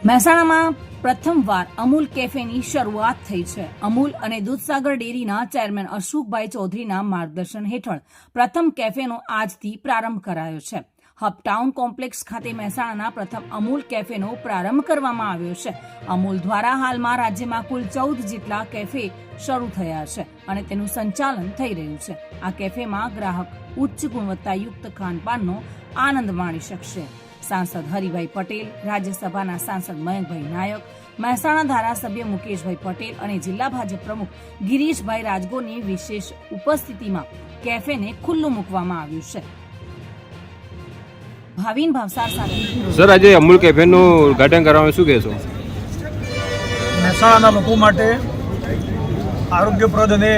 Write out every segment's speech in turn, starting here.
મહેસાણામાં પ્રથમવાર અમૂલ કેફેની શરૂઆત થઈ છે. અમૂલ અને દૂધસાગર ડેરીના ચેરમેન અશોકભાઈ ચૌધરીના માર્ગદર્શન હેઠળ પ્રથમ કેફેનો આજથી પ્રારંભ કરાયો છે. હબ ટાઉન કોમ્પ્લેક્સ ખાતે મહેસાણાના પ્રથમ અમૂલ કેફેનો પ્રારંભ કરવામાં આવ્યો છે. અમૂલ દ્વારા હાલમાં રાજ્યમાં કુલ 14 જેટલા કેફે શરૂ થયા છે અને તેનું સંચાલન થઈ રહ્યું છે. આ કેફેમાં ગ્રાહક ઉચ્ચ ગુણવત્તાયુક્ત ખાનપાનનો આનંદ માણી શકશે. સાંસદ હરિભાઈ પટેલ, રાજ્યસભાના સાંસદ મયંકભાઈ નાયક, મહેસાણા ધારાસભ્ય મુકેશભાઈ પટેલ અને જિલ્લા ભાજપ પ્રમુખ ગિરીશભાઈ રાજગોરની વિશેષ ઉપસ્થિતિમાં કેફેને ખુલ્લું મૂકવામાં આવ્યું છે. ભાવિન ભાવસાર સાથે સર, આજે અમૂલ કેફેનું ઉદ્ઘાટન કરવામાં શું કહેશો? મહેસાણાના લોકો માટે આરોગ્યપ્રદ અને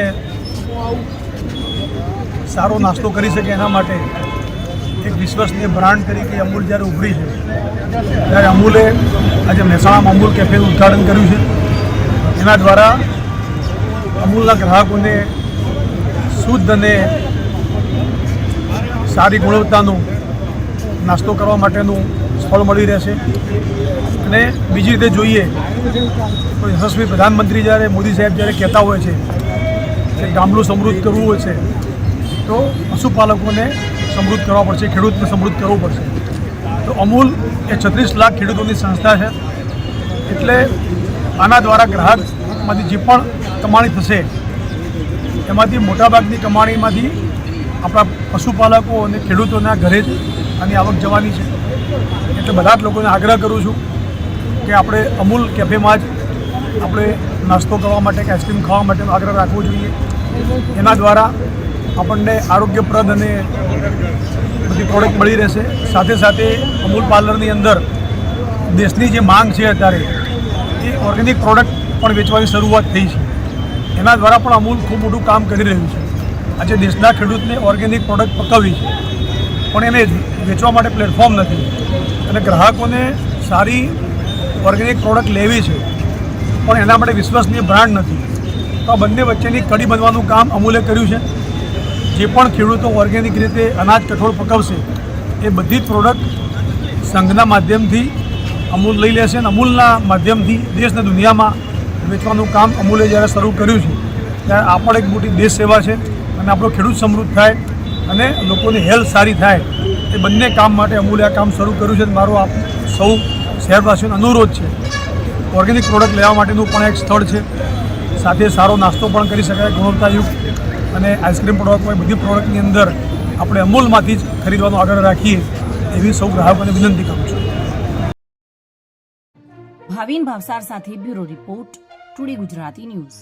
સારો નાસ્તો કરી શકે એના માટે એક વિશ્વસનીય બ્રાન્ડ તરીકે અમૂલ જ્યારે ઉભરી છે ત્યારે અમૂલે આજે મહેસાણામાં અમૂલ કેફેનું ઉદ્ઘાટન કર્યું છે. એના દ્વારા અમૂલના ગ્રાહકોને શુદ્ધ અને સારી ગુણવત્તાનું નાસ્તો કરવા માટેનું સ્થળ મળી રહેશે. અને બીજી રીતે જોઈએ તો યશસ્વી પ્રધાનમંત્રી જ્યારે મોદી સાહેબ જ્યારે કહેતા હોય છે કે ગામડું સમૃદ્ધ કરવું હોય છે તો પશુપાલકોને સમૃદ્ધ કરવા પડશે, ખેડૂતને સમૃદ્ધ કરવું પડશે. તો અમૂલ એ 36 લાખ ખેડૂતોની સંસ્થા છે. એટલે આના દ્વારા ગ્રાહકમાંથી જે પણ કમાણી થશે એમાંથી મોટાભાગની કમાણીમાંથી આપણા પશુપાલકો અને ખેડૂતોના ઘરે જ આની આવક જવાની છે. એટલે બધા જ લોકોને આગ્રહ કરું છું કે આપણે અમૂલ કેફેમાં જ આપણે નાસ્તો કરવા માટે કે આઈસ્ક્રીમ ખાવા માટેનો આગ્રહ રાખવો જોઈએ. એના દ્વારા આપણને આરોગ્યપ્રદ અને બધી પ્રોડક્ટ મળી રહેશે. સાથે સાથે અમૂલ પાર્લરની અંદર દેશની જે માંગ છે અત્યારે એ ઓર્ગેનિક પ્રોડક્ટ પણ વેચવાની શરૂઆત થઈ છે. એના દ્વારા પણ અમૂલ ખૂબ મોટું કામ કરી રહ્યું છે. આજે દેશના ખેડૂતને ઓર્ગેનિક પ્રોડક્ટ પકવવી છે પણ એને વેચવા માટે પ્લેટફોર્મ નથી અને ગ્રાહકોને સારી ઓર્ગેનિક પ્રોડક્ટ લેવી છે પણ એના માટે વિશ્વસનીય બ્રાન્ડ નથી. તો આ બંને વચ્ચેની કડી બનવાનું કામ અમૂલે કર્યું છે. જે પણ ખેડૂતો ઓર્ગેનિક રીતે અનાજ કઠોળ પકવશે એ બધી જ પ્રોડક્ટ સંઘના માધ્યમથી અમૂલ લઈ લેશે અને અમૂલના માધ્યમથી દેશ અને દુનિયામાં વેચવાનું કામ અમૂલે જ્યારે શરૂ કર્યું છે ત્યારે આ પણ એક મોટી દેશ સેવા છે અને આપણો ખેડૂત સમૃદ્ધ થાય અને લોકોની હેલ્થ સારી થાય એ બંને કામ માટે અમૂલે આ કામ શરૂ કર્યું છે. મારો આપ સૌ શહેરવાસીઓનો અનુરોધ છે ઓર્ગેનિક પ્રોડક્ટ લેવા માટેનું પણ એક સ્થળ છે. સાથે સારો નાસ્તો પણ કરી શકાય ગુણવત્તાયુક્ત અને આઈસ્ક્રીમ પ્રોડક્ટ હોય બધી પ્રોડક્ટની અંદર આપણે અમૂલમાંથી જ ખરીદવાનો આગ્રહ રાખીએ એવી સૌ ગ્રાહકોને વિનંતી કરું છું. ભાવિન ભાવસાર સાથે bureau report, today Gujarati news.